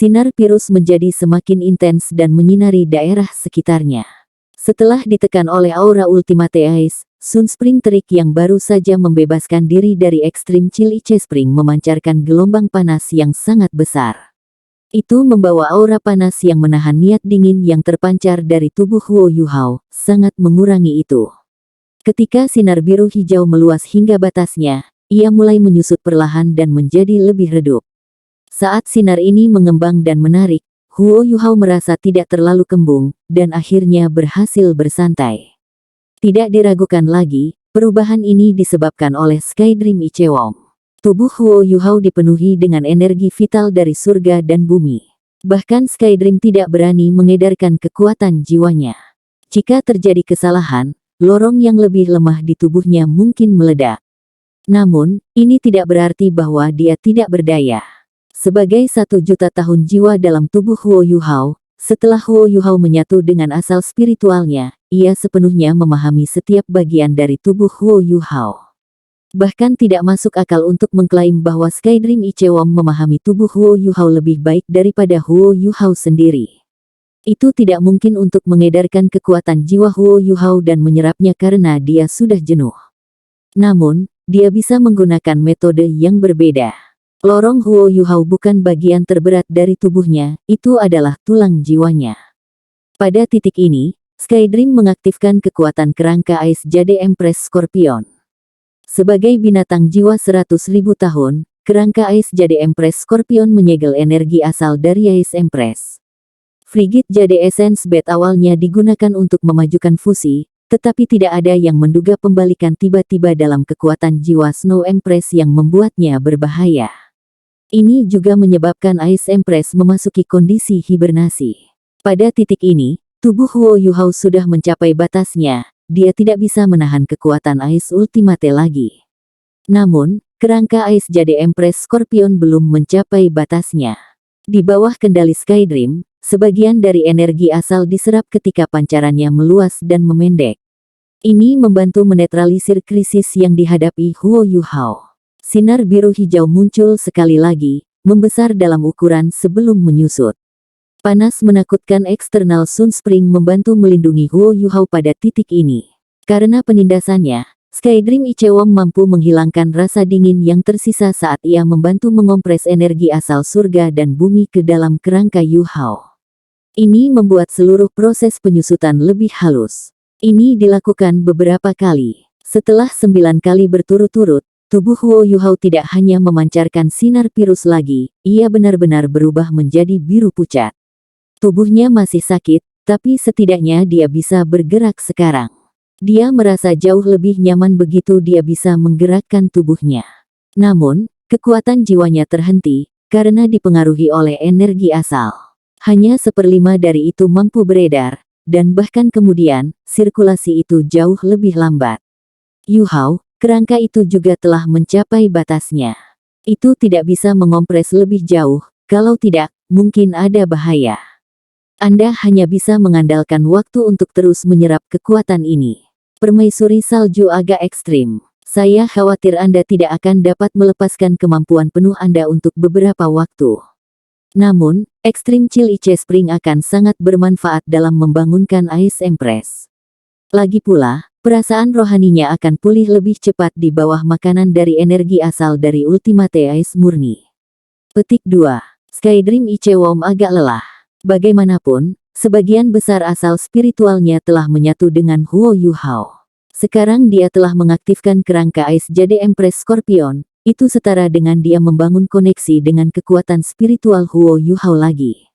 Sinar virus menjadi semakin intens dan menyinari daerah sekitarnya. Setelah ditekan oleh aura Ultimate Ice, Sunspring terik yang baru saja membebaskan diri dari Extreme Chill Ice Spring memancarkan gelombang panas yang sangat besar. Itu membawa aura panas yang menahan niat dingin yang terpancar dari tubuh Huo Yuhao, sangat mengurangi itu. Ketika sinar biru hijau meluas hingga batasnya, ia mulai menyusut perlahan dan menjadi lebih redup. Saat sinar ini mengembang dan menarik, Huo Yuhao merasa tidak terlalu kembung, dan akhirnya berhasil bersantai. Tidak diragukan lagi, perubahan ini disebabkan oleh Sky Dream Ichewom. Tubuh Huo Yuhao dipenuhi dengan energi vital dari surga dan bumi. Bahkan Sky Dream tidak berani mengedarkan kekuatan jiwanya. Jika terjadi kesalahan, lorong yang lebih lemah di tubuhnya mungkin meledak. Namun, ini tidak berarti bahwa dia tidak berdaya. Sebagai 1.000.000 tahun jiwa dalam tubuh Huo Yuhao, setelah Huo Yuhao menyatu dengan asal spiritualnya, ia sepenuhnya memahami setiap bagian dari tubuh Huo Yuhao. Bahkan tidak masuk akal untuk mengklaim bahwa Sky Dream Ichewom memahami tubuh Huo Yuhao lebih baik daripada Huo Yuhao sendiri. Itu tidak mungkin untuk mengedarkan kekuatan jiwa Huo Yuhao dan menyerapnya karena dia sudah jenuh. Namun, dia bisa menggunakan metode yang berbeda. Lorong Huo Yuhao bukan bagian terberat dari tubuhnya, itu adalah tulang jiwanya. Pada titik ini, Sky Dream mengaktifkan kekuatan kerangka Ice Jade Empress Scorpion. Sebagai binatang jiwa 100.000 tahun, kerangka Ice Jade Empress Scorpion menyegel energi asal dari Ice Empress. Frigid Jade Essence Bat awalnya digunakan untuk memajukan fusi, tetapi tidak ada yang menduga pembalikan tiba-tiba dalam kekuatan jiwa Snow Empress yang membuatnya berbahaya. Ini juga menyebabkan Ice Empress memasuki kondisi hibernasi. Pada titik ini, tubuh Huo Yuhao sudah mencapai batasnya. Dia tidak bisa menahan kekuatan Ice Ultimate lagi. Namun, kerangka Ice Jade Empress Scorpion belum mencapai batasnya. Di bawah kendali Sky Dream, sebagian dari energi asal diserap ketika pancarannya meluas dan memendek. Ini membantu menetralisir krisis yang dihadapi Huo Yuhao. Sinar biru hijau muncul sekali lagi, membesar dalam ukuran sebelum menyusut. Panas menakutkan eksternal Sunspring membantu melindungi Huo Yuhao pada titik ini. Karena penindasannya, Sky Dream Ichewom mampu menghilangkan rasa dingin yang tersisa saat ia membantu mengompres energi asal surga dan bumi ke dalam kerangka Yuhao. Ini membuat seluruh proses penyusutan lebih halus. Ini dilakukan beberapa kali. Setelah 9 kali berturut-turut, tubuh Huo Yuhao tidak hanya memancarkan sinar virus lagi, ia benar-benar berubah menjadi biru pucat. Tubuhnya masih sakit, tapi setidaknya dia bisa bergerak sekarang. Dia merasa jauh lebih nyaman begitu dia bisa menggerakkan tubuhnya. Namun, kekuatan jiwanya terhenti, karena dipengaruhi oleh energi asal. Hanya 1/5 dari itu mampu beredar, dan bahkan kemudian, sirkulasi itu jauh lebih lambat. Yuhao, kerangka itu juga telah mencapai batasnya. Itu tidak bisa mengompres lebih jauh, kalau tidak, mungkin ada bahaya. Anda hanya bisa mengandalkan waktu untuk terus menyerap kekuatan ini. Permaisuri salju agak ekstrim. Saya khawatir Anda tidak akan dapat melepaskan kemampuan penuh Anda untuk beberapa waktu. Namun, Extreme Chill Ice Spring akan sangat bermanfaat dalam membangunkan Ice Empress. Lagi pula, perasaan rohaninya akan pulih lebih cepat di bawah makanan dari energi asal dari Ultimate Ice murni. Petik 2. Sky Dream Ichewom agak lelah. Bagaimanapun, sebagian besar asal spiritualnya telah menyatu dengan Huo Yuhao. Sekarang dia telah mengaktifkan kerangka Ice Jade Empress Scorpion, itu setara dengan dia membangun koneksi dengan kekuatan spiritual Huo Yuhao lagi.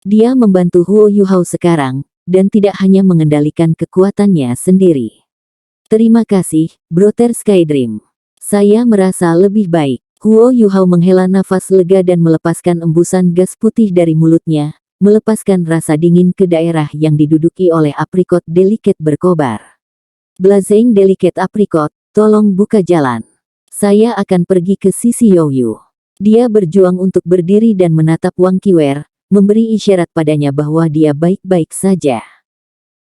Dia membantu Huo Yuhao sekarang, dan tidak hanya mengendalikan kekuatannya sendiri. Terima kasih, Brother Sky Dream. Saya merasa lebih baik. Huo Yuhao menghela nafas lega dan melepaskan embusan gas putih dari mulutnya, melepaskan rasa dingin ke daerah yang diduduki oleh aprikot delikat berkobar. Blazing Delicate Apricot, tolong buka jalan. Saya akan pergi ke sisi Youyu. Dia berjuang untuk berdiri dan menatap Wang Qiwer, memberi isyarat padanya bahwa dia baik-baik saja.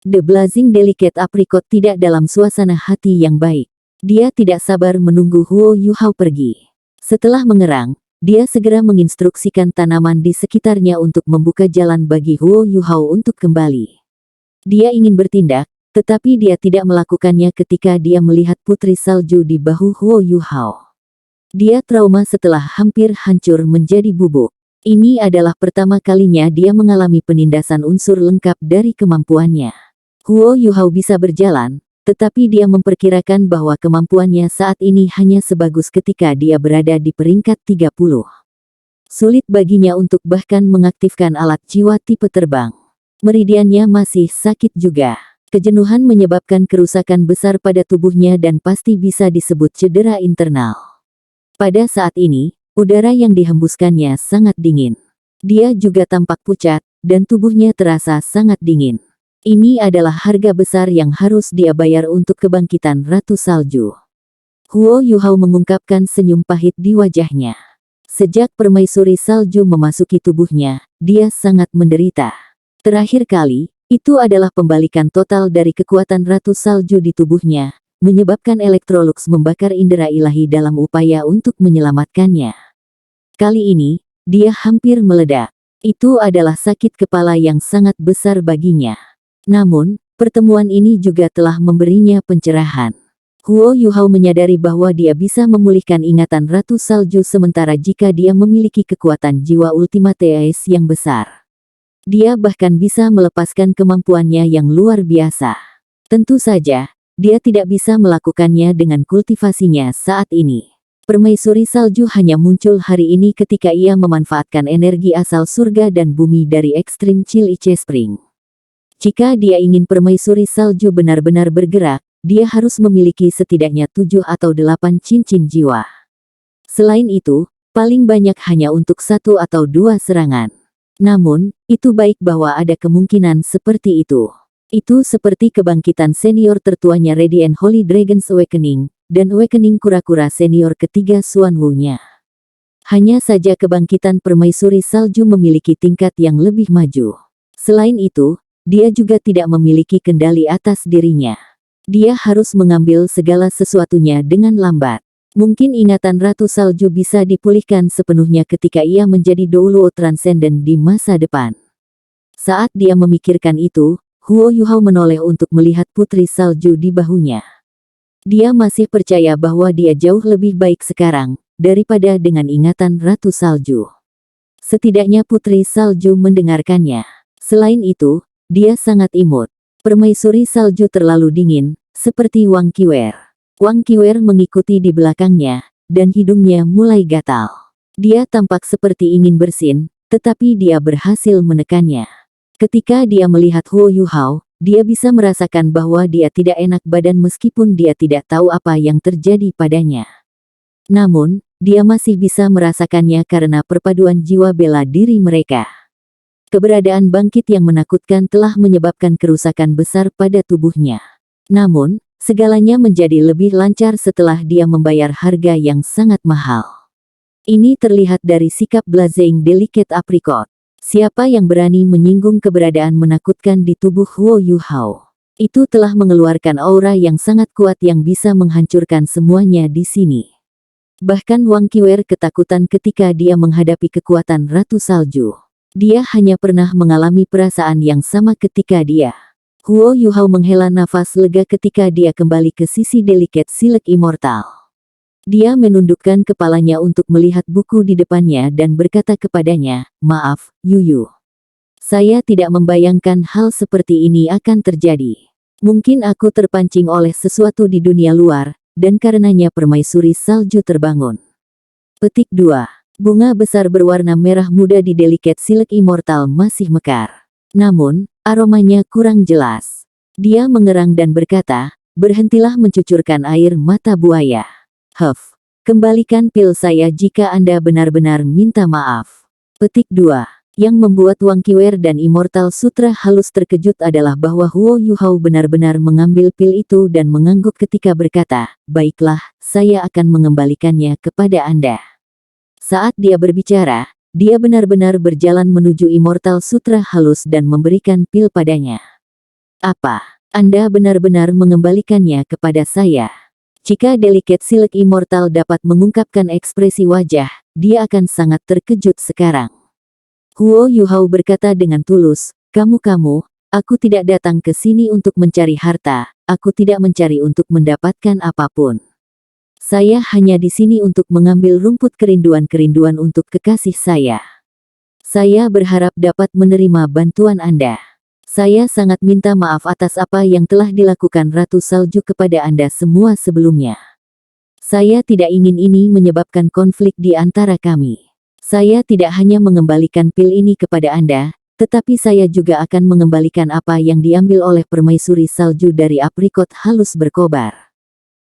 The Blazing Delicate Apricot tidak dalam suasana hati yang baik. Dia tidak sabar menunggu Huo Yuhao pergi. Setelah mengerang, dia segera menginstruksikan tanaman di sekitarnya untuk membuka jalan bagi Huo Yuhao untuk kembali. Dia ingin bertindak, tetapi dia tidak melakukannya ketika dia melihat putri salju di bahu Huo Yuhao. Dia trauma setelah hampir hancur menjadi bubuk. Ini adalah pertama kalinya dia mengalami penindasan unsur lengkap dari kemampuannya. Huo Yuhao bisa berjalan, tetapi dia memperkirakan bahwa kemampuannya saat ini hanya sebagus ketika dia berada di peringkat 30. Sulit baginya untuk bahkan mengaktifkan alat jiwa tipe terbang. Meridiannya masih sakit juga. Kejenuhan menyebabkan kerusakan besar pada tubuhnya dan pasti bisa disebut cedera internal. Pada saat ini, udara yang dihembuskannya sangat dingin. Dia juga tampak pucat, dan tubuhnya terasa sangat dingin. Ini adalah harga besar yang harus dia bayar untuk kebangkitan Ratu Salju. Huo Yuhao mengungkapkan senyum pahit di wajahnya. Sejak permaisuri salju memasuki tubuhnya, dia sangat menderita. Terakhir kali, itu adalah pembalikan total dari kekuatan Ratu Salju di tubuhnya, menyebabkan Electrolux membakar indera ilahi dalam upaya untuk menyelamatkannya. Kali ini, dia hampir meledak. Itu adalah sakit kepala yang sangat besar baginya. Namun, pertemuan ini juga telah memberinya pencerahan. Huo Yuhao menyadari bahwa dia bisa memulihkan ingatan Ratu Salju sementara jika dia memiliki kekuatan jiwa Ultimate Ace yang besar. Dia bahkan bisa melepaskan kemampuannya yang luar biasa. Tentu saja, dia tidak bisa melakukannya dengan kultivasinya saat ini. Permaisuri salju hanya muncul hari ini ketika ia memanfaatkan energi asal surga dan bumi dari Extreme Chill Ice Spring. Jika dia ingin permaisuri salju benar-benar bergerak, dia harus memiliki setidaknya 7 atau 8 cincin jiwa. Selain itu, paling banyak hanya untuk 1 atau 2 serangan. Namun, itu baik bahwa ada kemungkinan seperti itu. Itu seperti kebangkitan senior tertuanya Radiant Holy Dragon's Awakening, dan Awakening kura-kura senior ketiga Xuanwu-nya. Hanya saja kebangkitan permaisuri salju memiliki tingkat yang lebih maju. Selain itu, dia juga tidak memiliki kendali atas dirinya. Dia harus mengambil segala sesuatunya dengan lambat. Mungkin ingatan Ratu Salju bisa dipulihkan sepenuhnya ketika ia menjadi Douluo Transcendent di masa depan. Saat dia memikirkan itu, Huo Yuhao menoleh untuk melihat putri salju di bahunya. Dia masih percaya bahwa dia jauh lebih baik sekarang, daripada dengan ingatan Ratu Salju. Setidaknya putri salju mendengarkannya. Selain itu, dia sangat imut. Permaisuri salju terlalu dingin, seperti Wang Qiwer. Wang Qiwer mengikuti di belakangnya, dan hidungnya mulai gatal. Dia tampak seperti ingin bersin, tetapi dia berhasil menekannya. Ketika dia melihat Huo Yuhao, dia bisa merasakan bahwa dia tidak enak badan meskipun dia tidak tahu apa yang terjadi padanya. Namun, dia masih bisa merasakannya karena perpaduan jiwa bela diri mereka. Keberadaan bangkit yang menakutkan telah menyebabkan kerusakan besar pada tubuhnya. Namun, segalanya menjadi lebih lancar setelah dia membayar harga yang sangat mahal. Ini terlihat dari sikap Blazing Delicate Apricot. Siapa yang berani menyinggung keberadaan menakutkan di tubuh Huo Yuhao? Itu telah mengeluarkan aura yang sangat kuat yang bisa menghancurkan semuanya di sini. Bahkan Wang Qiwer ketakutan ketika dia menghadapi kekuatan Ratu Salju. Dia hanya pernah mengalami perasaan yang sama ketika dia. Huo Yuhao menghela nafas lega ketika dia kembali ke sisi Delicate Silk Immortal. Dia menundukkan kepalanya untuk melihat buku di depannya dan berkata kepadanya, "Maaf, Yuyu. Saya tidak membayangkan hal seperti ini akan terjadi. Mungkin aku terpancing oleh sesuatu di dunia luar, dan karenanya permaisuri salju terbangun." Petik 2. Bunga besar berwarna merah muda di Delicate Silk Immortal masih mekar. Namun, aromanya kurang jelas. Dia mengerang dan berkata, "Berhentilah mencucurkan air mata buaya. Huff, kembalikan pil saya jika Anda benar-benar minta maaf." Petik 2. Yang membuat Wang Qiwer dan Immortal Sutra halus terkejut adalah bahwa Huo Yuhao benar-benar mengambil pil itu dan mengangguk ketika berkata, "Baiklah, saya akan mengembalikannya kepada Anda." Saat dia berbicara, dia benar-benar berjalan menuju Immortal Sutra halus dan memberikan pil padanya. "Apa? Anda benar-benar mengembalikannya kepada saya?" Jika Delicate Silk Immortal dapat mengungkapkan ekspresi wajah, dia akan sangat terkejut sekarang. Huo Yuhao berkata dengan tulus, kamu, aku tidak datang ke sini untuk mencari harta, aku tidak mencari untuk mendapatkan apapun. Saya hanya di sini untuk mengambil rumput kerinduan-kerinduan untuk kekasih saya. Saya berharap dapat menerima bantuan Anda. Saya sangat minta maaf atas apa yang telah dilakukan Ratu Salju kepada Anda semua sebelumnya. Saya tidak ingin ini menyebabkan konflik di antara kami. Saya tidak hanya mengembalikan pil ini kepada Anda, tetapi saya juga akan mengembalikan apa yang diambil oleh permaisuri salju dari aprikot halus berkobar.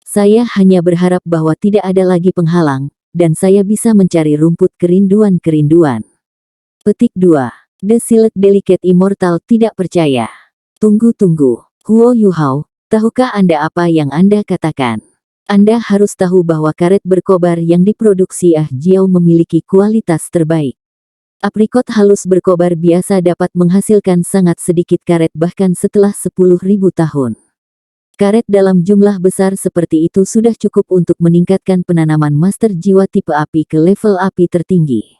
Saya hanya berharap bahwa tidak ada lagi penghalang, dan saya bisa mencari rumput kerinduan-kerinduan. Petik 2. The Silk Delicate Immortal tidak percaya. Tunggu. Huo Yuhao, tahukah Anda apa yang Anda katakan? Anda harus tahu bahwa karet berkobar yang diproduksi Jiao memiliki kualitas terbaik. Aprikot halus berkobar biasa dapat menghasilkan sangat sedikit karet bahkan setelah 10.000 tahun. Karet dalam jumlah besar seperti itu sudah cukup untuk meningkatkan penanaman master jiwa tipe api ke level api tertinggi.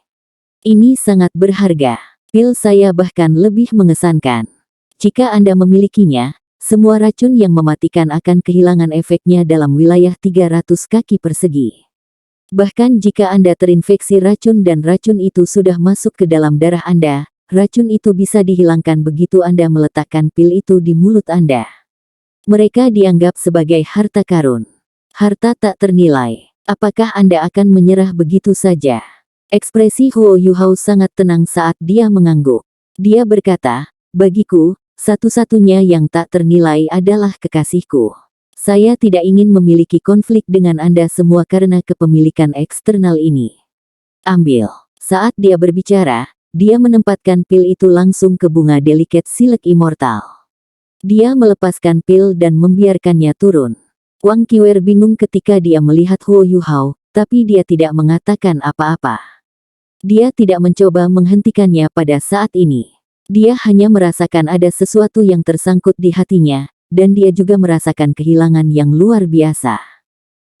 Ini sangat berharga. Pil saya bahkan lebih mengesankan. Jika Anda memilikinya, semua racun yang mematikan akan kehilangan efeknya dalam wilayah 300 kaki persegi. Bahkan jika Anda terinfeksi racun dan racun itu sudah masuk ke dalam darah Anda, racun itu bisa dihilangkan begitu Anda meletakkan pil itu di mulut Anda. Mereka dianggap sebagai harta karun. Harta tak ternilai. Apakah Anda akan menyerah begitu saja? Ekspresi Huo Yuhao sangat tenang saat dia mengangguk. Dia berkata, bagiku, satu-satunya yang tak ternilai adalah kekasihku. Saya tidak ingin memiliki konflik dengan Anda semua karena kepemilikan eksternal ini. Ambil. Saat dia berbicara, dia menempatkan pil itu langsung ke bunga Delicate Silk Immortal. Dia melepaskan pil dan membiarkannya turun. Wang Qiwer bingung ketika dia melihat Huo Yuhao, tapi dia tidak mengatakan apa-apa. Dia tidak mencoba menghentikannya pada saat ini. Dia hanya merasakan ada sesuatu yang tersangkut di hatinya, dan dia juga merasakan kehilangan yang luar biasa.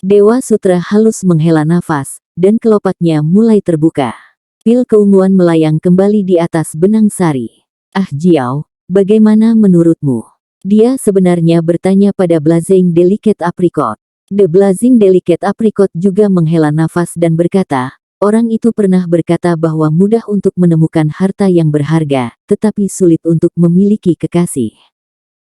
Dewa Sutra halus menghela nafas, dan kelopaknya mulai terbuka. Pil keunguan melayang kembali di atas benang sari. Jiao, bagaimana menurutmu? Dia sebenarnya bertanya pada Blazing Delicate Apricot. The Blazing Delicate Apricot juga menghela nafas dan berkata, orang itu pernah berkata bahwa mudah untuk menemukan harta yang berharga, tetapi sulit untuk memiliki kekasih.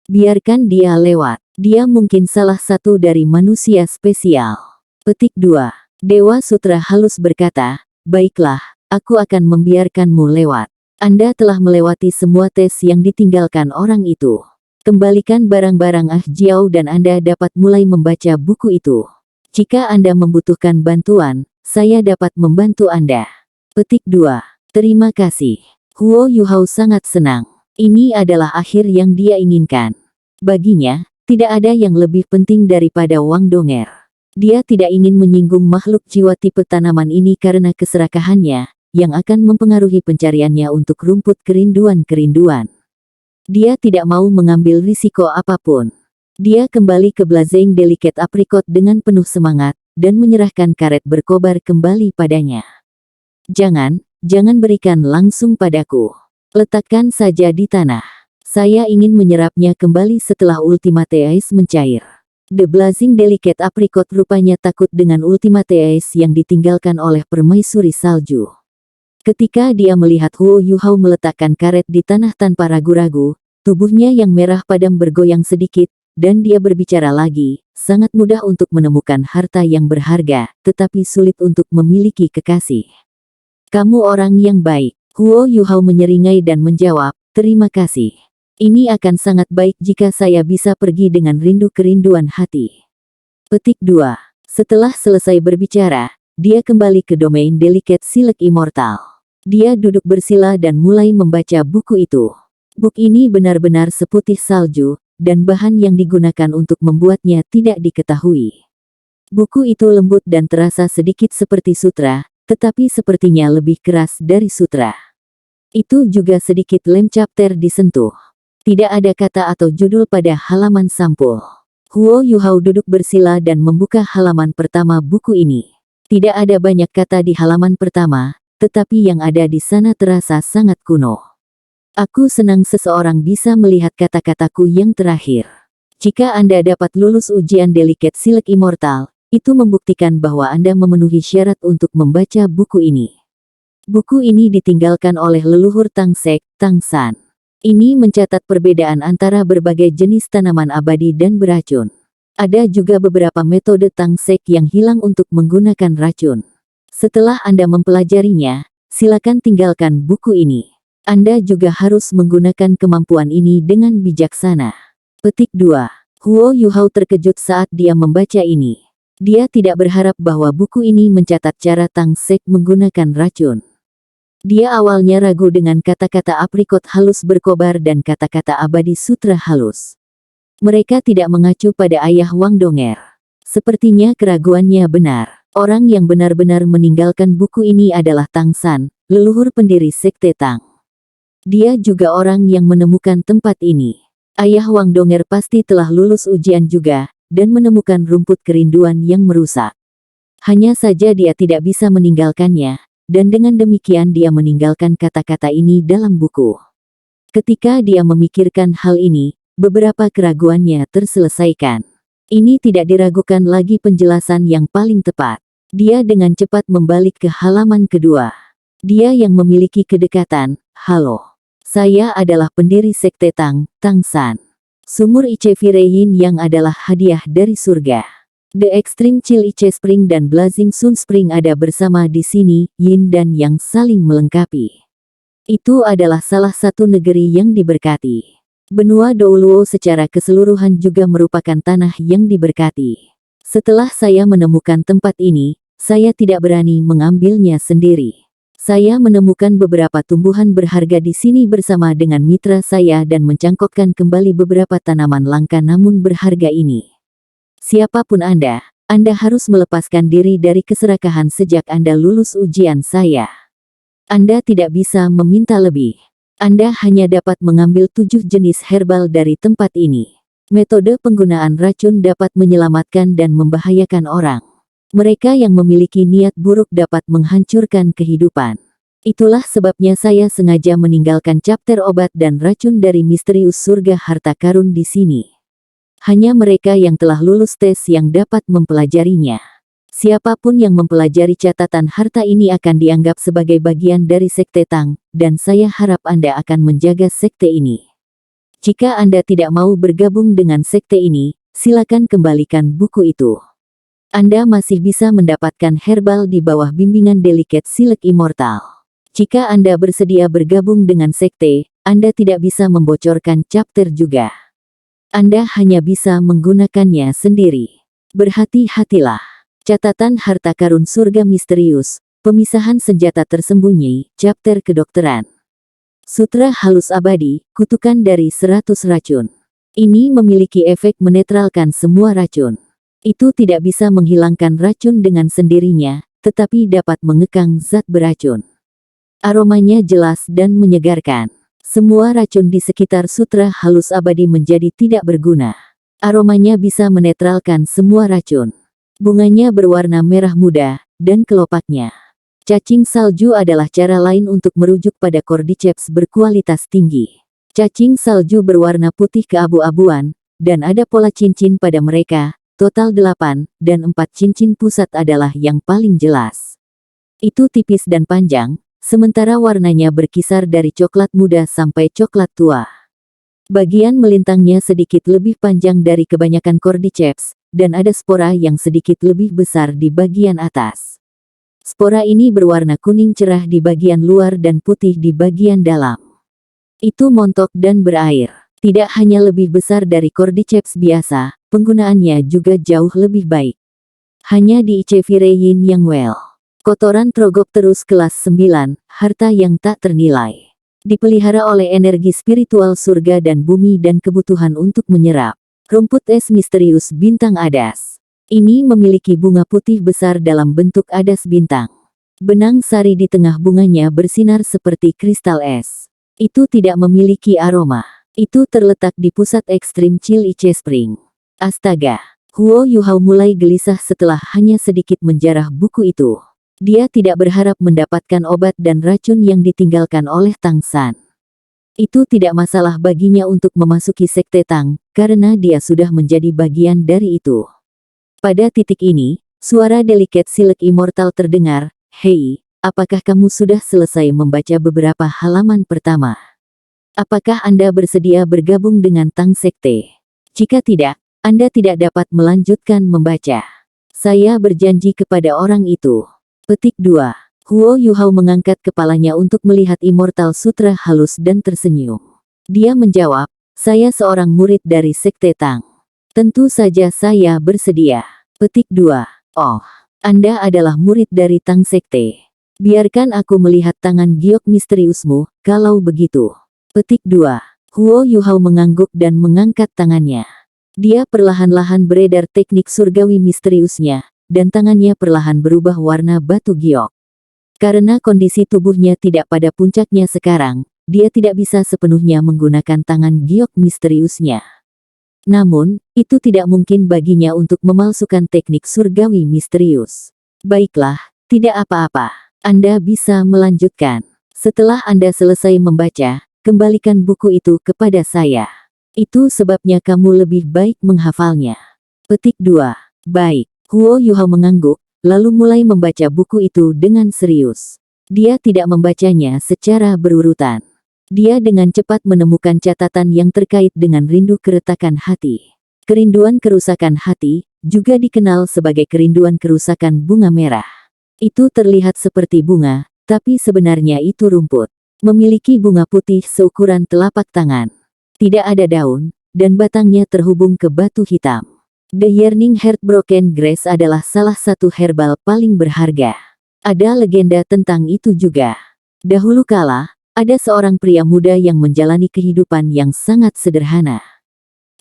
Biarkan dia lewat. Dia mungkin salah satu dari manusia spesial. Petik 2. Dewa Sutra halus berkata, baiklah, aku akan membiarkanmu lewat. Anda telah melewati semua tes yang ditinggalkan orang itu. Kembalikan barang-barang Jiao dan Anda dapat mulai membaca buku itu. Jika Anda membutuhkan bantuan, saya dapat membantu Anda. Petik 2. Terima kasih. Huo Yuhao sangat senang. Ini adalah akhir yang dia inginkan. Baginya, tidak ada yang lebih penting daripada Wang Donger. Dia tidak ingin menyinggung makhluk jiwa tipe tanaman ini karena keserakahannya, yang akan mempengaruhi pencariannya untuk rumput kerinduan-kerinduan. Dia tidak mau mengambil risiko apapun. Dia kembali ke Blazing Delicate Apricot dengan penuh semangat, dan menyerahkan karet berkobar kembali padanya. Jangan berikan langsung padaku. Letakkan saja di tanah. Saya ingin menyerapnya kembali setelah Ultimate Ice mencair. The Blazing Delicate Apricot rupanya takut dengan Ultimate Ice yang ditinggalkan oleh permaisuri salju. Ketika dia melihat Huo Yuhao meletakkan karet di tanah tanpa ragu-ragu, tubuhnya yang merah padam bergoyang sedikit, dan dia berbicara lagi, sangat mudah untuk menemukan harta yang berharga, tetapi sulit untuk memiliki kekasih. Kamu orang yang baik. Huo Yuhao menyeringai dan menjawab, terima kasih. Ini akan sangat baik jika saya bisa pergi dengan rindu kerinduan hati. Petik 2. Setelah selesai berbicara, dia kembali ke domain Delicate Silk Immortal. Dia duduk bersila dan mulai membaca buku itu. Buku ini benar-benar seputih salju, dan bahan yang digunakan untuk membuatnya tidak diketahui. Buku itu lembut dan terasa sedikit seperti sutra, tetapi sepertinya lebih keras dari sutra. Itu juga sedikit lem chapter disentuh. Tidak ada kata atau judul pada halaman sampul. Huo Yuhao duduk bersila dan membuka halaman pertama buku ini. Tidak ada banyak kata di halaman pertama, tetapi yang ada di sana terasa sangat kuno. Aku senang seseorang bisa melihat kata-kataku yang terakhir. Jika Anda dapat lulus ujian Delicate Silk Immortal, itu membuktikan bahwa Anda memenuhi syarat untuk membaca buku ini. Buku ini ditinggalkan oleh leluhur Tangsek, Tangsan. Ini mencatat perbedaan antara berbagai jenis tanaman abadi dan beracun. Ada juga beberapa metode Tangsek yang hilang untuk menggunakan racun. Setelah Anda mempelajarinya, silakan tinggalkan buku ini. Anda juga harus menggunakan kemampuan ini dengan bijaksana. Petik 2. Huo Yuhao terkejut saat dia membaca ini. Dia tidak berharap bahwa buku ini mencatat cara Tangsek menggunakan racun. Dia awalnya ragu dengan kata-kata aprikot halus berkobar dan kata-kata abadi sutra halus. Mereka tidak mengacu pada ayah Wang Donger. Sepertinya keraguannya benar. Orang yang benar-benar meninggalkan buku ini adalah Tangsan, leluhur pendiri Sekte Tang. Dia juga orang yang menemukan tempat ini. Ayah Wang Donger pasti telah lulus ujian juga, dan menemukan rumput kerinduan yang merusak. Hanya saja dia tidak bisa meninggalkannya. Dan dengan demikian dia meninggalkan kata-kata ini dalam buku. Ketika dia memikirkan hal ini, beberapa keraguannya terselesaikan. Ini tidak diragukan lagi penjelasan yang paling tepat. Dia dengan cepat membalik ke halaman kedua. Dia yang memiliki kedekatan, halo. Saya adalah pendiri Sekte Tang, Tangsan. Sumur Ice Vireyin yang adalah hadiah dari surga. The Extreme Chill Ice Spring dan Blazing Sun Spring ada bersama di sini, yin dan yang saling melengkapi. Itu adalah salah satu negeri yang diberkati. Benua Douluo secara keseluruhan juga merupakan tanah yang diberkati. Setelah saya menemukan tempat ini, saya tidak berani mengambilnya sendiri. Saya menemukan beberapa tumbuhan berharga di sini bersama dengan mitra saya dan mencangkokkan kembali beberapa tanaman langka namun berharga ini. Siapapun Anda harus melepaskan diri dari keserakahan sejak Anda lulus ujian saya. Anda tidak bisa meminta lebih. Anda hanya dapat mengambil 7 jenis herbal dari tempat ini. Metode penggunaan racun dapat menyelamatkan dan membahayakan orang. Mereka yang memiliki niat buruk dapat menghancurkan kehidupan. Itulah sebabnya saya sengaja meninggalkan chapter obat dan racun dari misterius surga harta karun di sini. Hanya mereka yang telah lulus tes yang dapat mempelajarinya. Siapapun yang mempelajari catatan harta ini akan dianggap sebagai bagian dari Sekte Tang, dan saya harap Anda akan menjaga sekte ini. Jika Anda tidak mau bergabung dengan sekte ini, silakan kembalikan buku itu. Anda masih bisa mendapatkan herbal di bawah bimbingan Delicate Silk Immortal. Jika Anda bersedia bergabung dengan sekte, Anda tidak bisa membocorkan chapter juga. Anda hanya bisa menggunakannya sendiri. Berhati-hatilah. Catatan harta karun surga misterius, pemisahan senjata tersembunyi, chapter kedokteran. Sutra halus abadi, kutukan dari 100 racun. Ini memiliki efek menetralkan semua racun. Itu tidak bisa menghilangkan racun dengan sendirinya, tetapi dapat mengekang zat beracun. Aromanya jelas dan menyegarkan. Semua racun di sekitar sutra halus abadi menjadi tidak berguna. Aromanya bisa menetralkan semua racun. Bunganya berwarna merah muda, dan kelopaknya. Cacing salju adalah cara lain untuk merujuk pada cordyceps berkualitas tinggi. Cacing salju berwarna putih keabu-abuan, dan ada pola cincin pada mereka, total 8, dan 4 cincin pusat adalah yang paling jelas. Itu tipis dan panjang, sementara warnanya berkisar dari coklat muda sampai coklat tua. Bagian melintangnya sedikit lebih panjang dari kebanyakan cordyceps, dan ada spora yang sedikit lebih besar di bagian atas. Spora ini berwarna kuning cerah di bagian luar dan putih di bagian dalam. Itu montok dan berair. Tidak hanya lebih besar dari cordyceps biasa, penggunaannya juga jauh lebih baik. Hanya di Ice Vireyin yang well. Kotoran Trogopterus kelas 9, harta yang tak ternilai. Dipelihara oleh energi spiritual surga dan bumi dan kebutuhan untuk menyerap. Rumput es misterius bintang adas. Ini memiliki bunga putih besar dalam bentuk adas bintang. Benang sari di tengah bunganya bersinar seperti kristal es. Itu tidak memiliki aroma. Itu terletak di pusat Extreme Chill Ice Spring. Astaga! Huo Yuhao mulai gelisah setelah hanya sedikit menjarah buku itu. Dia tidak berharap mendapatkan obat dan racun yang ditinggalkan oleh Tang San. Itu tidak masalah baginya untuk memasuki Sekte Tang, karena dia sudah menjadi bagian dari itu. Pada titik ini, suara delikat Silek Immortal terdengar, "Hei, apakah kamu sudah selesai membaca beberapa halaman pertama? Apakah Anda bersedia bergabung dengan Tang Sekte? Jika tidak, Anda tidak dapat melanjutkan membaca. Saya berjanji kepada orang itu." Petik 2. Huo Yuhao mengangkat kepalanya untuk melihat Immortal Sutra halus dan tersenyum. Dia menjawab, "Saya seorang murid dari Sekte Tang. Tentu saja saya bersedia." Petik 2. Oh, Anda adalah murid dari Tang Sekte. Biarkan aku melihat tangan giok misteriusmu, kalau begitu. Petik 2. Huo Yuhao mengangguk dan mengangkat tangannya. Dia perlahan-lahan beredar teknik surgawi misteriusnya, dan tangannya perlahan berubah warna batu giok. Karena kondisi tubuhnya tidak pada puncaknya sekarang, dia tidak bisa sepenuhnya menggunakan tangan giok misteriusnya. Namun, itu tidak mungkin baginya untuk memalsukan teknik surgawi misterius. Baiklah, tidak apa-apa. Anda bisa melanjutkan. Setelah Anda selesai membaca, kembalikan buku itu kepada saya. Itu sebabnya kamu lebih baik menghafalnya. Petik 2. Baik. Huo Yuhao mengangguk, lalu mulai membaca buku itu dengan serius. Dia tidak membacanya secara berurutan. Dia dengan cepat menemukan catatan yang terkait dengan rindu keretakan hati. Kerinduan kerusakan hati, juga dikenal sebagai kerinduan kerusakan bunga merah. Itu terlihat seperti bunga, tapi sebenarnya itu rumput. Memiliki bunga putih seukuran telapak tangan. Tidak ada daun, dan batangnya terhubung ke batu hitam. The Yearning Heartbroken Grass adalah salah satu herbal paling berharga. Ada legenda tentang itu juga. Dahulu kala, ada seorang pria muda yang menjalani kehidupan yang sangat sederhana.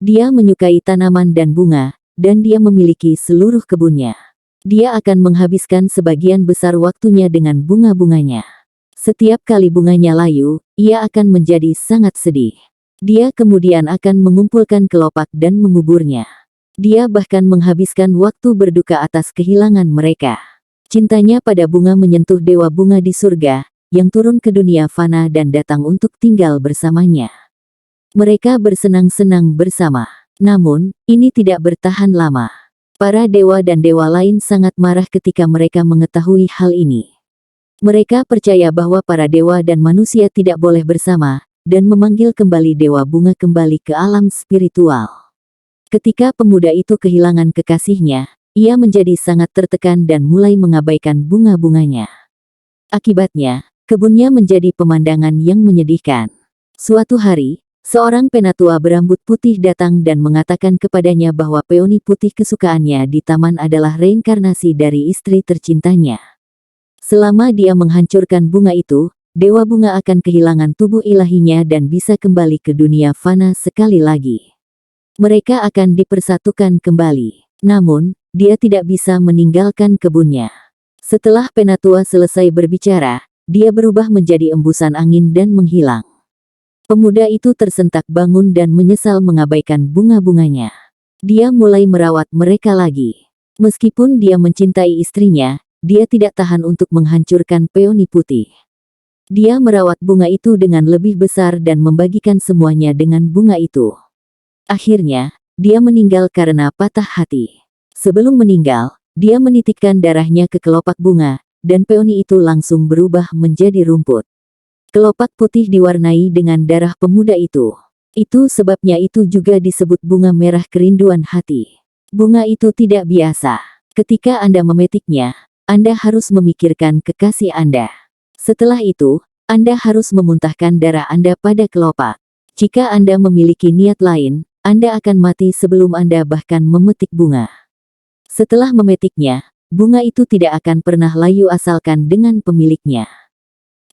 Dia menyukai tanaman dan bunga, dan dia memiliki seluruh kebunnya. Dia akan menghabiskan sebagian besar waktunya dengan bunga-bunganya. Setiap kali bunganya layu, ia akan menjadi sangat sedih. Dia kemudian akan mengumpulkan kelopak dan menguburnya. Dia bahkan menghabiskan waktu berduka atas kehilangan mereka. Cintanya pada bunga menyentuh dewa bunga di surga, yang turun ke dunia fana dan datang untuk tinggal bersamanya. Mereka bersenang-senang bersama. Namun, ini tidak bertahan lama. Para dewa dan dewa lain sangat marah ketika mereka mengetahui hal ini. Mereka percaya bahwa para dewa dan manusia tidak boleh bersama, dan memanggil kembali dewa bunga kembali ke alam spiritual. Ketika pemuda itu kehilangan kekasihnya, ia menjadi sangat tertekan dan mulai mengabaikan bunga-bunganya. Akibatnya, kebunnya menjadi pemandangan yang menyedihkan. Suatu hari, seorang penatua berambut putih datang dan mengatakan kepadanya bahwa peoni putih kesukaannya di taman adalah reinkarnasi dari istri tercintanya. Selama dia menghancurkan bunga itu, dewa bunga akan kehilangan tubuh ilahinya dan bisa kembali ke dunia fana sekali lagi. Mereka akan dipersatukan kembali. Namun, dia tidak bisa meninggalkan kebunnya. Setelah penatua selesai berbicara, dia berubah menjadi embusan angin dan menghilang. Pemuda itu tersentak bangun dan menyesal mengabaikan bunga-bunganya. Dia mulai merawat mereka lagi. Meskipun dia mencintai istrinya, dia tidak tahan untuk menghancurkan peoni putih. Dia merawat bunga itu dengan lebih besar dan membagikan semuanya dengan bunga itu. Akhirnya, dia meninggal karena patah hati. Sebelum meninggal, dia menitikkan darahnya ke kelopak bunga, dan peoni itu langsung berubah menjadi rumput. Kelopak putih diwarnai dengan darah pemuda itu. Itu sebabnya itu juga disebut bunga merah kerinduan hati. Bunga itu tidak biasa. Ketika Anda memetiknya, Anda harus memikirkan kekasih Anda. Setelah itu, Anda harus memuntahkan darah Anda pada kelopak. Jika Anda memiliki niat lain, Anda akan mati sebelum Anda bahkan memetik bunga. Setelah memetiknya, bunga itu tidak akan pernah layu asalkan dengan pemiliknya.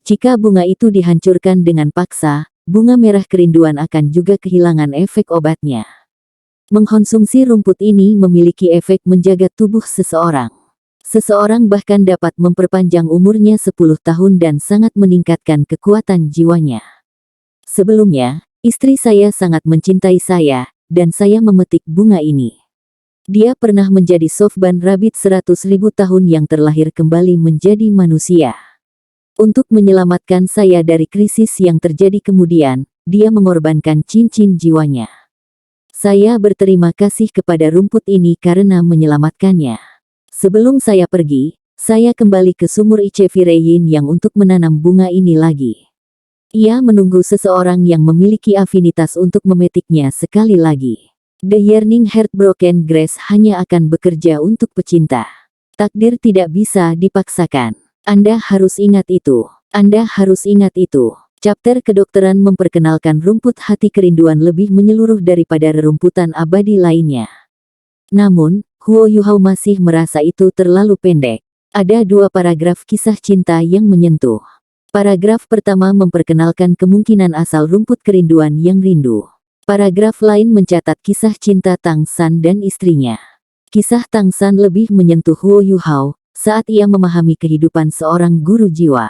Jika bunga itu dihancurkan dengan paksa, bunga merah kerinduan akan juga kehilangan efek obatnya. Mengkonsumsi rumput ini memiliki efek menjaga tubuh seseorang. Seseorang bahkan dapat memperpanjang umurnya 10 tahun dan sangat meningkatkan kekuatan jiwanya. Sebelumnya, istri saya sangat mencintai saya, dan saya memetik bunga ini. Dia pernah menjadi Sofban Rabbit 100.000 tahun yang terlahir kembali menjadi manusia. Untuk menyelamatkan saya dari krisis yang terjadi kemudian, dia mengorbankan cincin jiwanya. Saya berterima kasih kepada rumput ini karena menyelamatkannya. Sebelum saya pergi, saya kembali ke sumur Ichevireyin yang untuk menanam bunga ini lagi. Ia menunggu seseorang yang memiliki afinitas untuk memetiknya sekali lagi. The Yearning Heartbroken Grass hanya akan bekerja untuk pecinta. Takdir tidak bisa dipaksakan. Anda harus ingat itu. Anda harus ingat itu. Chapter kedokteran memperkenalkan rumput hati kerinduan lebih menyeluruh daripada rerumputan abadi lainnya. Namun, Huo Yuhao masih merasa itu terlalu pendek. Ada 2 paragraf kisah cinta yang menyentuh. Paragraf pertama memperkenalkan kemungkinan asal rumput kerinduan yang rindu. Paragraf lain mencatat kisah cinta Tang San dan istrinya. Kisah Tang San lebih menyentuh Huo Yuhao saat ia memahami kehidupan seorang guru jiwa.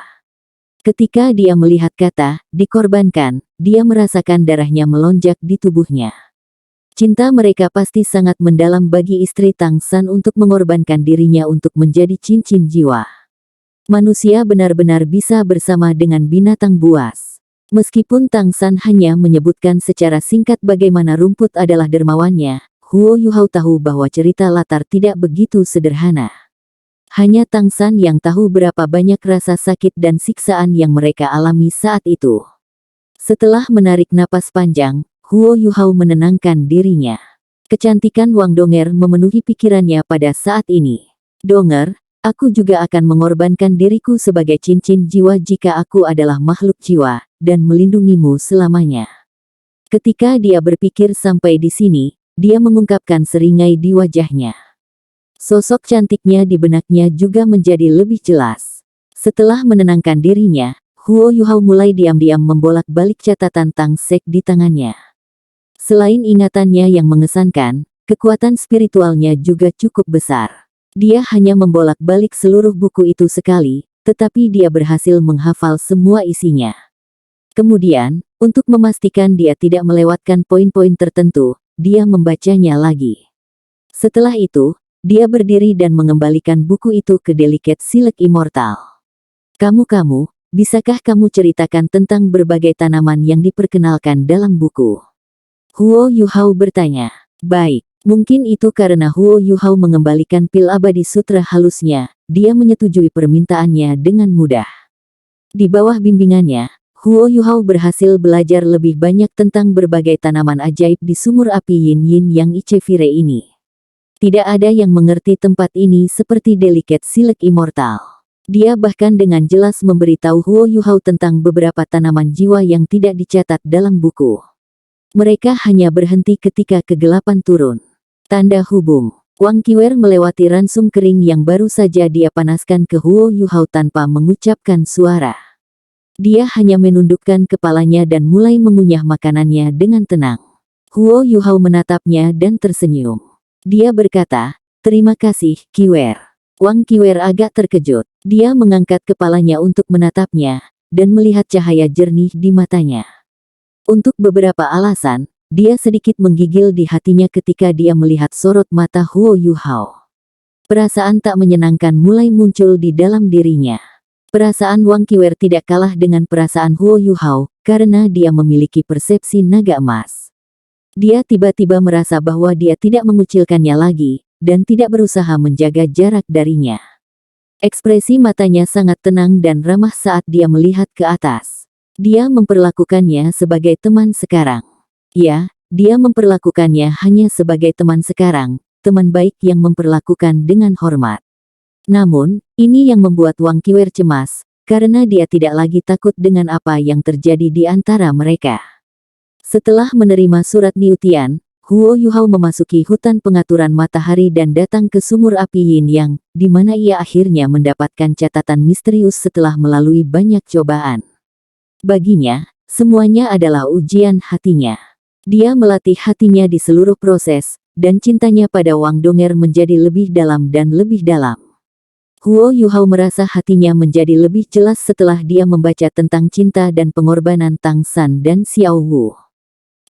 Ketika dia melihat kata dikorbankan, dia merasakan darahnya melonjak di tubuhnya. Cinta mereka pasti sangat mendalam bagi istri Tang San untuk mengorbankan dirinya untuk menjadi cincin jiwa. Manusia benar-benar bisa bersama dengan binatang buas. Meskipun Tang San hanya menyebutkan secara singkat bagaimana rumput adalah dermawannya, Huo Yuhao tahu bahwa cerita latar tidak begitu sederhana. Hanya Tang San yang tahu berapa banyak rasa sakit dan siksaan yang mereka alami saat itu. Setelah menarik napas panjang, Huo Yuhao menenangkan dirinya. Kecantikan Wang Donger memenuhi pikirannya pada saat ini. Donger, aku juga akan mengorbankan diriku sebagai cincin jiwa jika aku adalah makhluk jiwa, dan melindungimu selamanya. Ketika dia berpikir sampai di sini, dia mengungkapkan seringai di wajahnya. Sosok cantiknya di benaknya juga menjadi lebih jelas. Setelah menenangkan dirinya, Huo Yuhao mulai diam-diam membolak-balik catatan Tang Sek di tangannya. Selain ingatannya yang mengesankan, kekuatan spiritualnya juga cukup besar. Dia hanya membolak-balik seluruh buku itu sekali, tetapi dia berhasil menghafal semua isinya. Kemudian, untuk memastikan dia tidak melewatkan poin-poin tertentu, dia membacanya lagi. Setelah itu, dia berdiri dan mengembalikan buku itu ke Delicate Silk Immortal. Kamu, bisakah kamu ceritakan tentang berbagai tanaman yang diperkenalkan dalam buku? Huo Yuhao bertanya. Baik. Mungkin itu karena Huo Yuhao mengembalikan pil abadi sutra halusnya, dia menyetujui permintaannya dengan mudah. Di bawah bimbingannya, Huo Yuhao berhasil belajar lebih banyak tentang berbagai tanaman ajaib di sumur api Yin Yin yang Ichevire ini. Tidak ada yang mengerti tempat ini seperti Delicate Silk Immortal. Dia bahkan dengan jelas memberitahu Huo Yuhao tentang beberapa tanaman jiwa yang tidak dicatat dalam buku. Mereka hanya berhenti ketika kegelapan turun. Tanda hubung. Wang Qiwer melewati ransum kering yang baru saja dia panaskan ke Huo Yuhao tanpa mengucapkan suara. Dia hanya menundukkan kepalanya dan mulai mengunyah makanannya dengan tenang. Huo Yuhao menatapnya dan tersenyum. Dia berkata, terima kasih, Qiwer. Wang Qiwer agak terkejut. Dia mengangkat kepalanya untuk menatapnya, dan melihat cahaya jernih di matanya. Untuk beberapa alasan, dia sedikit menggigil di hatinya ketika dia melihat sorot mata Huo Yuhao. Perasaan tak menyenangkan mulai muncul di dalam dirinya. Perasaan Wang Qiwer tidak kalah dengan perasaan Huo Yuhao, karena dia memiliki persepsi naga emas. Dia tiba-tiba merasa bahwa dia tidak mengucilkannya lagi, dan tidak berusaha menjaga jarak darinya. Ekspresi matanya sangat tenang dan ramah saat dia melihat ke atas. Dia memperlakukannya sebagai teman sekarang. Ya, dia memperlakukannya hanya sebagai teman sekarang, teman baik yang memperlakukan dengan hormat. Namun, ini yang membuat Wang Qiwer cemas, karena dia tidak lagi takut dengan apa yang terjadi di antara mereka. Setelah menerima surat Niutian, Huo Yuhao memasuki hutan pengaturan matahari dan datang ke sumur api Yin Yang, di mana ia akhirnya mendapatkan catatan misterius setelah melalui banyak cobaan. Baginya, semuanya adalah ujian hatinya. Dia melatih hatinya di seluruh proses, dan cintanya pada Wang Donger menjadi lebih dalam dan lebih dalam. Huo Yuhao merasa hatinya menjadi lebih jelas setelah dia membaca tentang cinta dan pengorbanan Tang San dan Xiao Wu.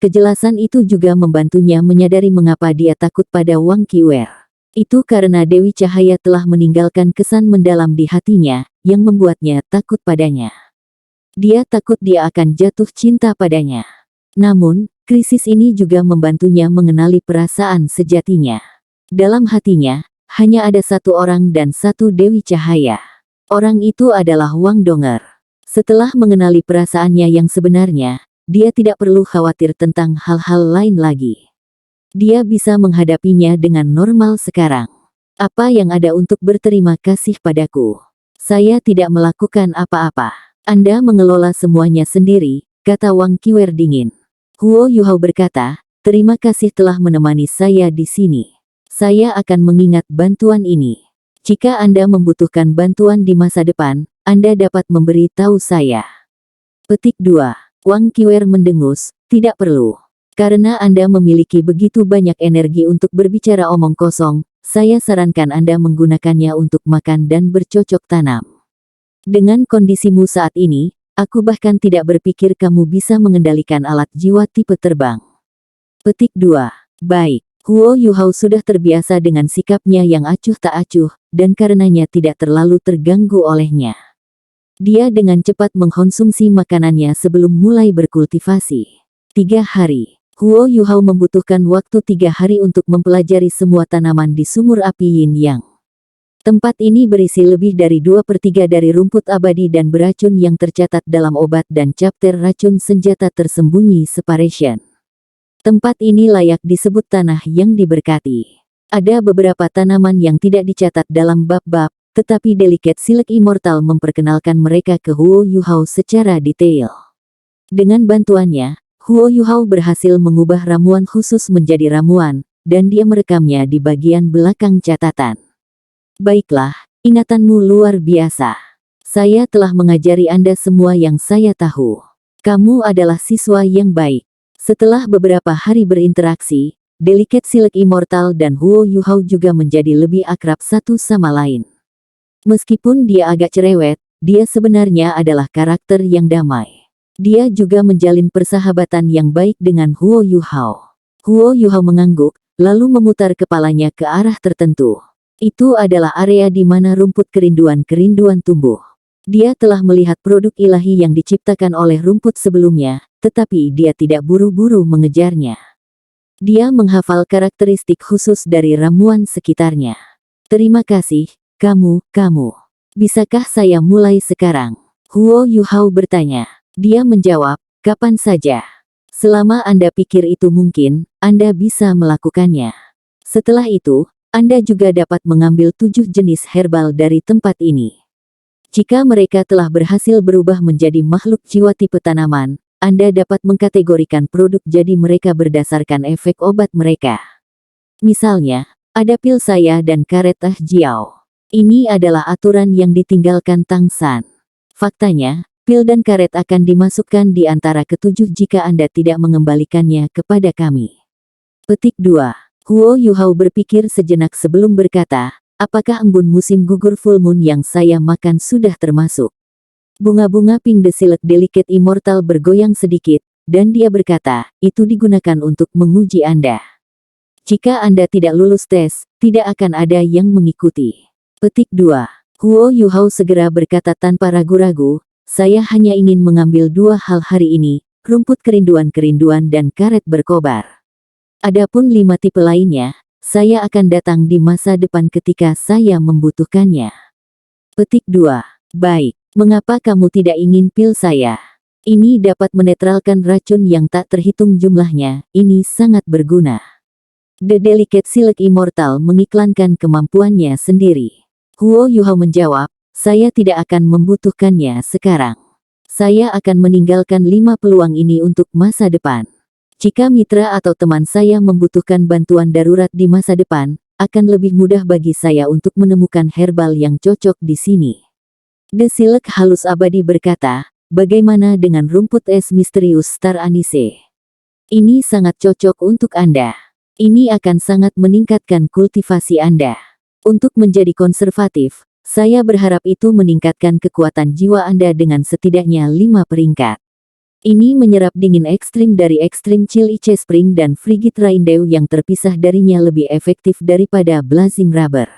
Kejelasan itu juga membantunya menyadari mengapa dia takut pada Wang Qiwer. Itu karena Dewi Cahaya telah meninggalkan kesan mendalam di hatinya, yang membuatnya takut padanya. Dia takut dia akan jatuh cinta padanya. Namun, krisis ini juga membantunya mengenali perasaan sejatinya. Dalam hatinya, hanya ada satu orang dan satu Dewi Cahaya. Orang itu adalah Wang Donger. Setelah mengenali perasaannya yang sebenarnya, dia tidak perlu khawatir tentang hal-hal lain lagi. Dia bisa menghadapinya dengan normal sekarang. Apa yang ada untuk berterima kasih padaku? Saya tidak melakukan apa-apa. Anda mengelola semuanya sendiri, kata Wang Qiwer dingin. Huo Yuhao berkata, terima kasih telah menemani saya di sini. Saya akan mengingat bantuan ini. Jika Anda membutuhkan bantuan di masa depan, Anda dapat memberi tahu saya. Petik 2. Wang Qiwer mendengus, tidak perlu. Karena Anda memiliki begitu banyak energi untuk berbicara omong kosong, saya sarankan Anda menggunakannya untuk makan dan bercocok tanam. Dengan kondisimu saat ini, aku bahkan tidak berpikir kamu bisa mengendalikan alat jiwa tipe terbang. Petik 2. Baik, Huo Yuhao sudah terbiasa dengan sikapnya yang acuh tak acuh, dan karenanya tidak terlalu terganggu olehnya. Dia dengan cepat mengkonsumsi makanannya sebelum mulai berkultivasi. 3 hari. Huo Yuhao membutuhkan waktu 3 hari untuk mempelajari semua tanaman di sumur api Yin Yang. Tempat ini berisi lebih dari 2/3 dari rumput abadi dan beracun yang tercatat dalam obat dan chapter racun senjata tersembunyi separation. Tempat ini layak disebut tanah yang diberkati. Ada beberapa tanaman yang tidak dicatat dalam bab-bab, tetapi Delicate Silk Immortal memperkenalkan mereka ke Huo Yuhao secara detail. Dengan bantuannya, Huo Yuhao berhasil mengubah ramuan khusus menjadi ramuan, dan dia merekamnya di bagian belakang catatan. Baiklah, ingatanmu luar biasa. Saya telah mengajari Anda semua yang saya tahu. Kamu adalah siswa yang baik. Setelah beberapa hari berinteraksi, Delicate Silk Immortal dan Huo Yuhao juga menjadi lebih akrab satu sama lain. Meskipun dia agak cerewet, dia sebenarnya adalah karakter yang damai. Dia juga menjalin persahabatan yang baik dengan Huo Yuhao. Huo Yuhao mengangguk, lalu memutar kepalanya ke arah tertentu. Itu adalah area di mana rumput kerinduan tumbuh. Dia telah melihat produk ilahi yang diciptakan oleh rumput sebelumnya, tetapi dia tidak buru-buru mengejarnya. Dia menghafal karakteristik khusus dari ramuan sekitarnya. Terima kasih. Kamu. Bisakah saya mulai sekarang? Huo Yuhao bertanya. Dia menjawab, kapan saja. Selama Anda pikir itu mungkin, Anda bisa melakukannya. Setelah itu, Anda juga dapat mengambil 7 jenis herbal dari tempat ini. Jika mereka telah berhasil berubah menjadi makhluk jiwa tipe tanaman, Anda dapat mengkategorikan produk jadi mereka berdasarkan efek obat mereka. Misalnya, ada pil saya dan karet Ah Jiao. Ini adalah aturan yang ditinggalkan Tang San. Faktanya, pil dan karet akan dimasukkan di antara ketujuh jika Anda tidak mengembalikannya kepada kami. Petik 2. Huo Yuhao berpikir sejenak sebelum berkata, apakah embun musim gugur full moon yang saya makan sudah termasuk? Bunga-bunga pink the silk delicate immortal bergoyang sedikit, dan dia berkata, itu digunakan untuk menguji Anda. Jika Anda tidak lulus tes, tidak akan ada yang mengikuti. Petik 2. Huo Yuhao segera berkata tanpa ragu-ragu, saya hanya ingin mengambil 2 hal hari ini, rumput kerinduan dan karet berkobar. Adapun 5 tipe lainnya, saya akan datang di masa depan ketika saya membutuhkannya. Petik 2. Baik, mengapa kamu tidak ingin pil saya? Ini dapat menetralkan racun yang tak terhitung jumlahnya, ini sangat berguna. The Delicate Silk Immortal mengiklankan kemampuannya sendiri. Huo Yuhao menjawab, saya tidak akan membutuhkannya sekarang. Saya akan meninggalkan 5 peluang ini untuk masa depan. Jika mitra atau teman saya membutuhkan bantuan darurat di masa depan, akan lebih mudah bagi saya untuk menemukan herbal yang cocok di sini. The Silk Halus Abadi berkata, bagaimana dengan rumput es misterius Star Anise? Ini sangat cocok untuk Anda. Ini akan sangat meningkatkan kultivasi Anda. Untuk menjadi konservatif, saya berharap itu meningkatkan kekuatan jiwa Anda dengan setidaknya 5 peringkat. Ini menyerap dingin ekstrim dari Extreme Chill Ice Spring dan Frigid Raindew yang terpisah darinya lebih efektif daripada Blazing Rubber.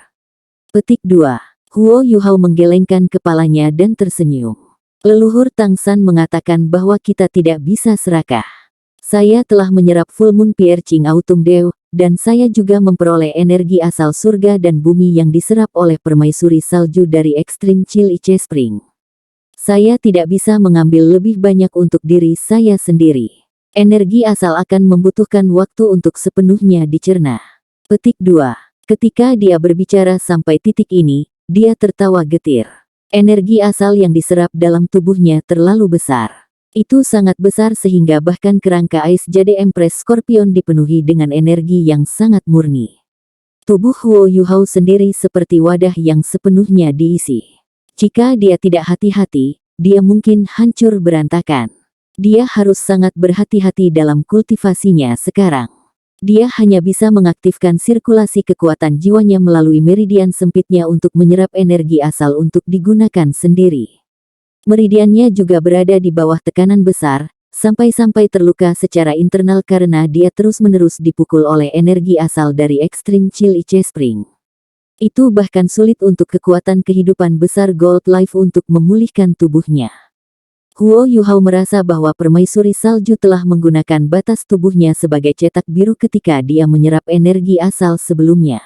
Petik 2. Huo Yuhao menggelengkan kepalanya dan tersenyum. Leluhur Tang San mengatakan bahwa kita tidak bisa serakah. Saya telah menyerap Full Moon Piercing Autumn Dew, dan saya juga memperoleh energi asal surga dan bumi yang diserap oleh permaisuri salju dari Extreme Chill Ice Spring. Saya tidak bisa mengambil lebih banyak untuk diri saya sendiri. Energi asal akan membutuhkan waktu untuk sepenuhnya dicerna. Petik 2. Ketika dia berbicara sampai titik ini, dia tertawa getir. Energi asal yang diserap dalam tubuhnya terlalu besar. Itu sangat besar sehingga bahkan kerangka ais jade Empress Scorpion dipenuhi dengan energi yang sangat murni. Tubuh Huo Yuhao sendiri seperti wadah yang sepenuhnya diisi. Jika dia tidak hati-hati, dia mungkin hancur berantakan. Dia harus sangat berhati-hati dalam kultivasinya sekarang. Dia hanya bisa mengaktifkan sirkulasi kekuatan jiwanya melalui meridian sempitnya untuk menyerap energi asal untuk digunakan sendiri. Meridiannya juga berada di bawah tekanan besar, sampai-sampai terluka secara internal karena dia terus-menerus dipukul oleh energi asal dari Extreme Chill Ice Spring. Itu bahkan sulit untuk kekuatan kehidupan besar Gold Life untuk memulihkan tubuhnya. Huo Yuhao merasa bahwa permaisuri salju telah menggunakan batas tubuhnya sebagai cetak biru ketika dia menyerap energi asal sebelumnya.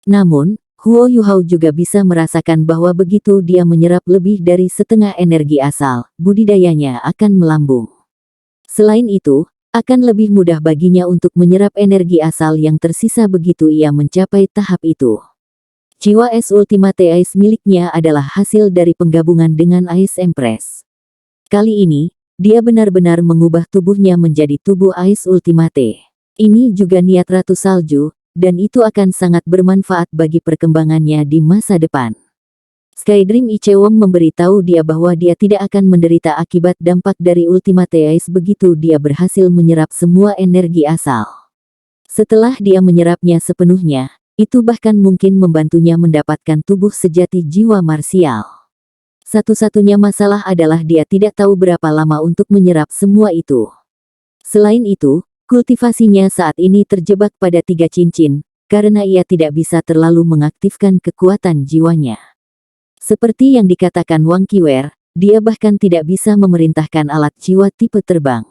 Namun, Huo Yuhao juga bisa merasakan bahwa begitu dia menyerap lebih dari setengah energi asal, budidayanya akan melambung. Selain itu, akan lebih mudah baginya untuk menyerap energi asal yang tersisa begitu ia mencapai tahap itu. Jiwa es Ultimate Ice miliknya adalah hasil dari penggabungan dengan Ice Empress. Kali ini, dia benar-benar mengubah tubuhnya menjadi tubuh Ice Ultimate. Ini juga niat Ratu Salju, dan itu akan sangat bermanfaat bagi perkembangannya di masa depan. Skydream Ichewon memberitahu dia bahwa dia tidak akan menderita akibat dampak dari Ultimate Ice begitu dia berhasil menyerap semua energi asal. Setelah dia menyerapnya sepenuhnya, itu bahkan mungkin membantunya mendapatkan tubuh sejati jiwa marsial. Satu-satunya masalah adalah dia tidak tahu berapa lama untuk menyerap semua itu. Selain itu, kultivasinya saat ini terjebak pada 3 cincin, karena ia tidak bisa terlalu mengaktifkan kekuatan jiwanya. Seperti yang dikatakan Wang Qiwer, dia bahkan tidak bisa memerintahkan alat jiwa tipe terbang.